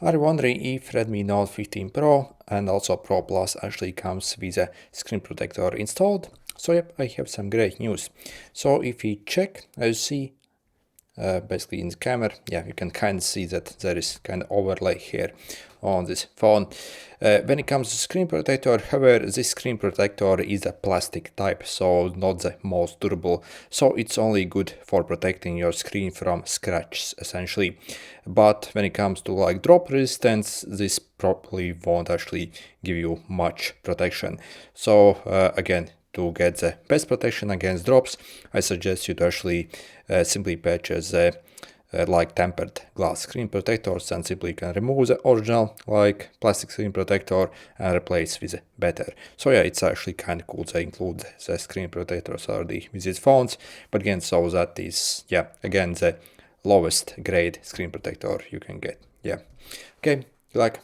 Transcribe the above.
Are you wondering if Redmi Note 15 Pro and also Pro Plus actually comes with a screen protector installed? So yep, I have some great news. So if we check, as you see, basically in the camera, yeah, you can kind of see that there is kind of overlay here on this phone. When it comes to screen protector, however, this screen protector is a plastic type, so not the most durable, so it's only good for protecting your screen from scratches essentially. But when it comes to like drop resistance, this probably won't actually give you much protection. So again, to get the best protection against drops, I suggest you to actually simply purchase like tempered glass screen protectors, and simply can remove the original like plastic screen protector and replace with a better. So yeah, it's actually kind of cool they include the screen protectors already with these phones, but again, so that is, yeah, again, the lowest grade screen protector you can get. Yeah, okay, like